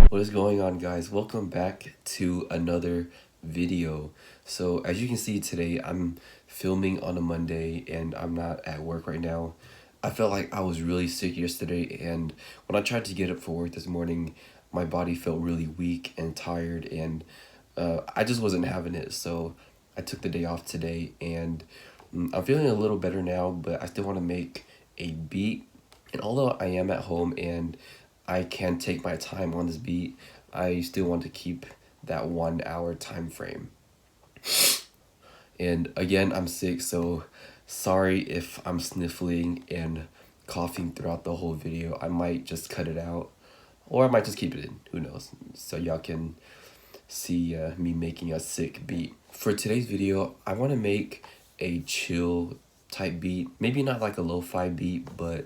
What is going on, guys? Welcome back to another video. So as you can see today, I'm filming on a Monday and I'm not at work right now. I felt like I was really sick yesterday, and when I tried to get up for work this morning, my body felt really weak and tired, and I just wasn't having it. So I took the day off today, and I'm feeling a little better now, but I still want to make a beat. And although I am at home and I can take my time on this beat, I still want to keep that 1 hour time frame. And again, I'm sick, so sorry if I'm sniffling and coughing throughout the whole video. I might just cut it out, or I might just keep it in. Who knows? So y'all can see me making a sick beat. For today's video, I want to make a chill type beat. Maybe not like a lo-fi beat, but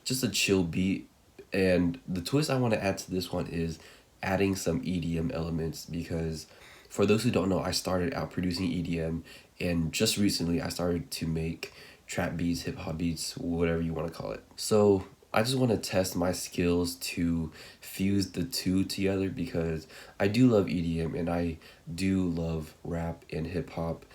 just a chill beat. And the twist I want to add to this one is adding some EDM elements, because for those who don't know, I started out producing EDM, and just recently I started to make trap beats, hip hop beats, whatever you want to call it. So I just want to test my skills to fuse the two together, because I do love EDM and I do love rap and hip hop,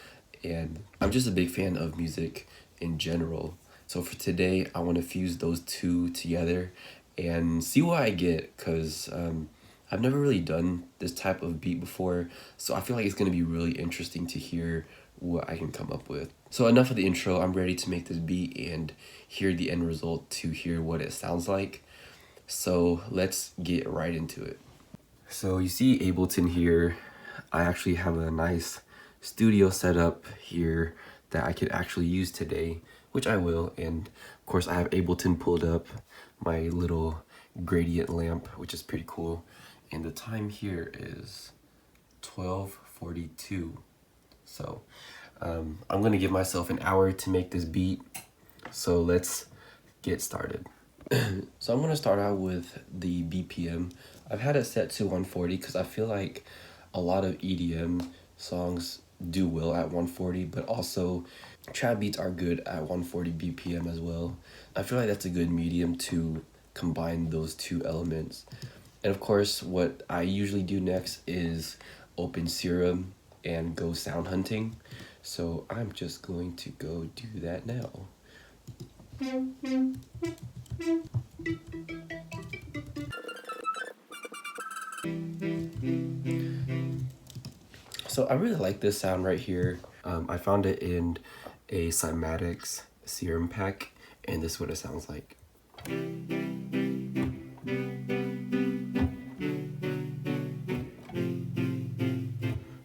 and I'm just a big fan of music in general. So for today, I want to fuse those two together and see what I get, because I've never really done this type of beat before, so I feel like it's going to be really interesting to hear what I can come up with. So enough of the intro, I'm ready to make this beat and hear the end result to hear what it sounds like. So let's get right into it. So you see Ableton here. I actually have a nice studio setup here that I could actually use today, which I will. And of course I have Ableton pulled up, my little gradient lamp, which is pretty cool. And the time here is 12:42. So I'm gonna give myself an hour to make this beat. So let's get started. So I'm gonna start out with the BPM. I've had it set to 140 because I feel like a lot of EDM songs do well at 140, but also trap beats are good at 140 BPM as well. I feel like that's a good medium to combine those two elements. And of course, what I usually do next is open Serum and go sound hunting. So I'm just going to go do that now. So I really like this sound right here. I found it in a Cymatics Serum pack, and this is what it sounds like.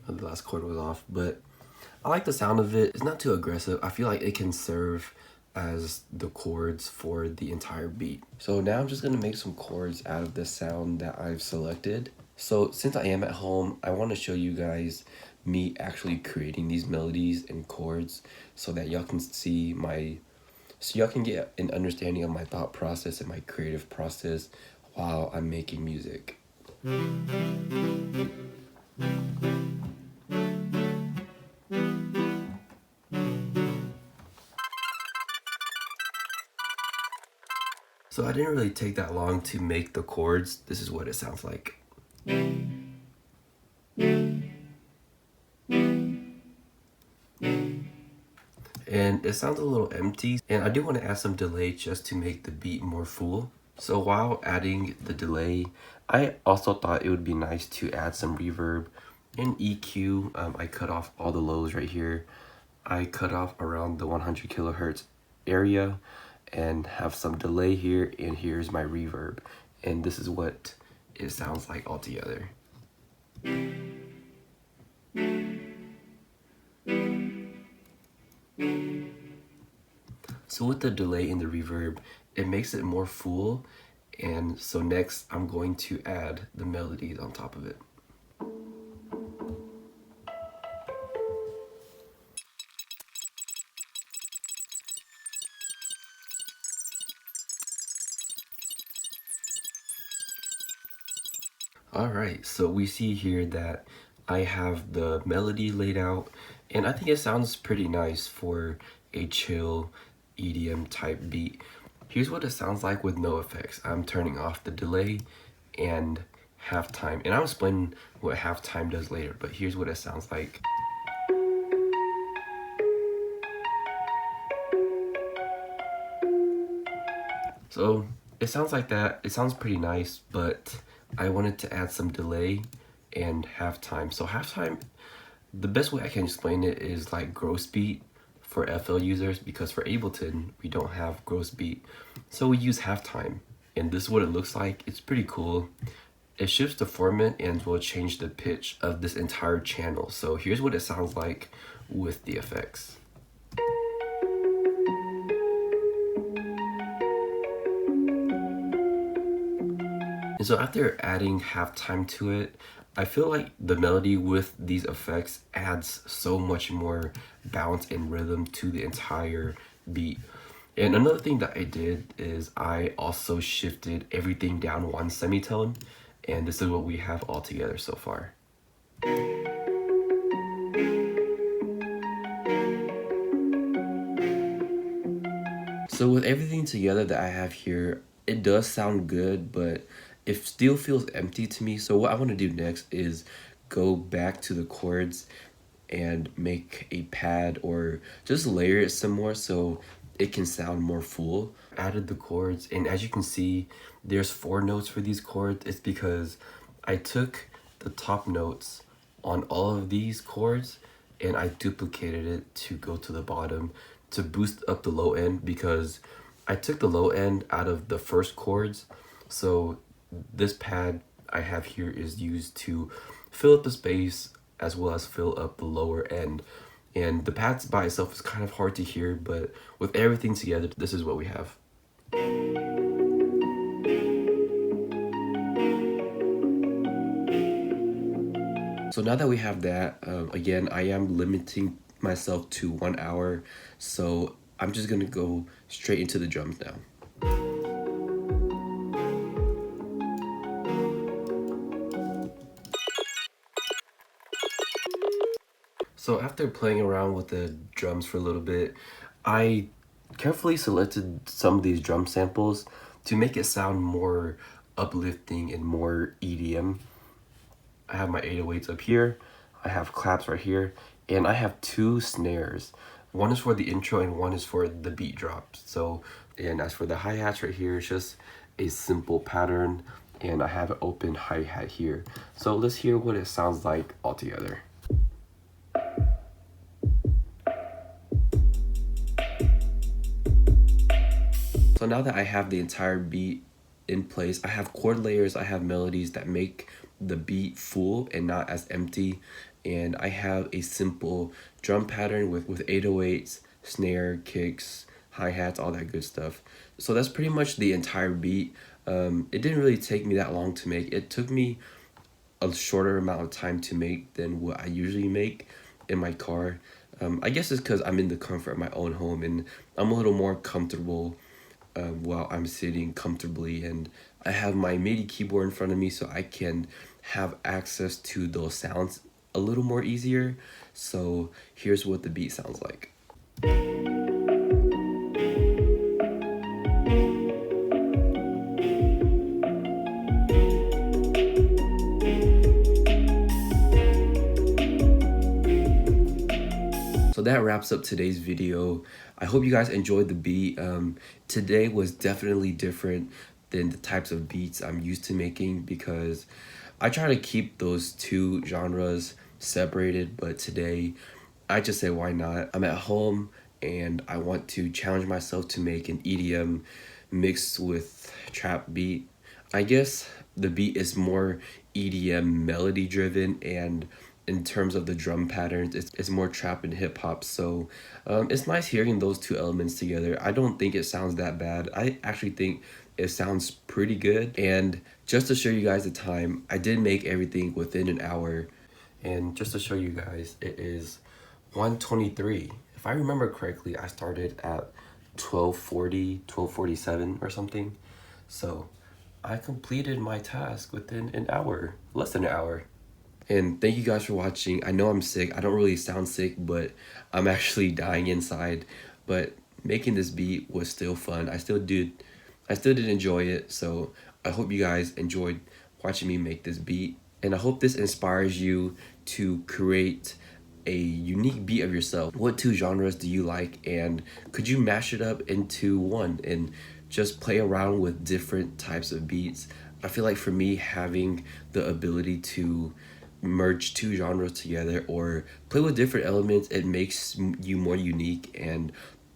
The last chord was off, but I like the sound of it. It's not too aggressive. I feel like it can serve as the chords for the entire beat. So now I'm just gonna make some chords out of the sound that I've selected. So since I am at home, I want to show you guys me actually creating these melodies and chords so that y'all can see so y'all can get an understanding of my thought process and my creative process while I'm making music. So I didn't really take that long to make the chords. This is what it sounds like. And it sounds a little empty, and I do want to add some delay just to make the beat more full. So while adding the delay, I also thought it would be nice to add some reverb and EQ. I cut off all the lows right here. I cut off around the 100 kilohertz area and have some delay here, and here's my reverb, and this is what it sounds like altogether. So with the delay and the reverb, it makes it more full, and so next I'm going to add the melodies on top of it. Alright, so we see here that I have the melody laid out, and I think it sounds pretty nice for a chill EDM type beat. Here's what it sounds like with no effects. I'm turning off the delay, and halftime. And I'll explain what halftime does later, but here's what it sounds like. So it sounds like that. It sounds pretty nice, but I wanted to add some delay and halftime. So halftime, the best way I can explain it is like gross beat for FL users, because for Ableton, we don't have gross beat. So we use halftime, and this is what it looks like. It's pretty cool. It shifts the format and will change the pitch of this entire channel. So here's what it sounds like with the effects. And so after adding halftime to it, I feel like the melody with these effects adds so much more bounce and rhythm to the entire beat. And another thing that I did is I also shifted everything down one semitone, and this is what we have all together so far. So with everything together that I have here, it does sound good, but it still feels empty to me. So what I want to do next is go back to the chords and make a pad or just layer it some more so it can sound more full. Added the chords, and as you can see, there's 4 notes for these chords. It's because I took the top notes on all of these chords and I duplicated it to go to the bottom to boost up the low end, because I took the low end out of the first chords. So this pad I have here is used to fill up the space as well as fill up the lower end. And the pads by itself is kind of hard to hear, but with everything together, this is what we have. So now that we have that, again, I am limiting myself to 1 hour, so I'm just gonna go straight into the drums now. So after playing around with the drums for a little bit, I carefully selected some of these drum samples to make it sound more uplifting and more EDM. I have my 808s up here, I have claps right here, and I have 2 snares. One is for the intro and one is for the beat drops. So, and as for the hi-hats right here, it's just a simple pattern, and I have an open hi-hat here. So let's hear what it sounds like all together. So now that I have the entire beat in place, I have chord layers, I have melodies that make the beat full and not as empty, and I have a simple drum pattern with 808s, snare, kicks, hi-hats, all that good stuff. So that's pretty much the entire beat. It didn't really take me that long to make. It took me a shorter amount of time to make than what I usually make in my car. I guess it's because I'm in the comfort of my own home and I'm a little more comfortable while I'm sitting comfortably, and I have my MIDI keyboard in front of me so I can have access to those sounds a little more easier. So here's what the beat sounds like. So that wraps up today's video. I hope you guys enjoyed the beat. Today was definitely different than the types of beats I'm used to making, because I try to keep those 2 genres separated, but today I just say why not? I'm at home and I want to challenge myself to make an EDM mixed with trap beat. I guess the beat is more EDM melody driven, and in terms of the drum patterns, it's more trap and hip hop. So it's nice hearing those 2 elements together. I don't think it sounds that bad. I actually think it sounds pretty good. And just to show you guys the time, I did make everything within an hour. And just to show you guys, it is 1:23. If I remember correctly, I started at 12:40, 12:47 or something. So I completed my task within an hour, less than an hour. And thank you guys for watching. I know I'm sick. I don't really sound sick, but I'm actually dying inside. But making this beat was still fun. I still did enjoy it. So I hope you guys enjoyed watching me make this beat. And I hope this inspires you to create a unique beat of yourself. What 2 genres do you like, and could you mash it up into one and just play around with different types of beats? I feel like for me, having the ability to merge 2 genres together or play with different elements, it makes you more unique and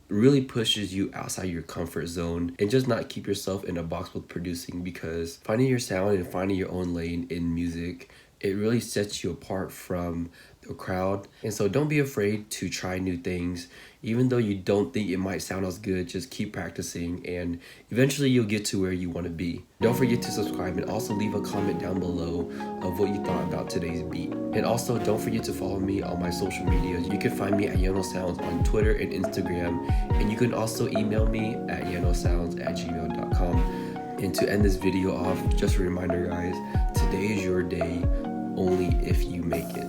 really pushes you outside your comfort zone, and just not keep yourself in a box with producing, because finding your sound and finding your own lane in music, it really sets you apart from the crowd. And so don't be afraid to try new things. Even though you don't think it might sound as good, just keep practicing and eventually you'll get to where you want to be. Don't forget to subscribe and also leave a comment down below of what you thought about today's beat. And also don't forget to follow me on my social medias. You can find me at YanoSounds on Twitter and Instagram, and you can also email me at yanosounds@gmail.com. And to end this video off, just a reminder guys, today is your day only if you make it.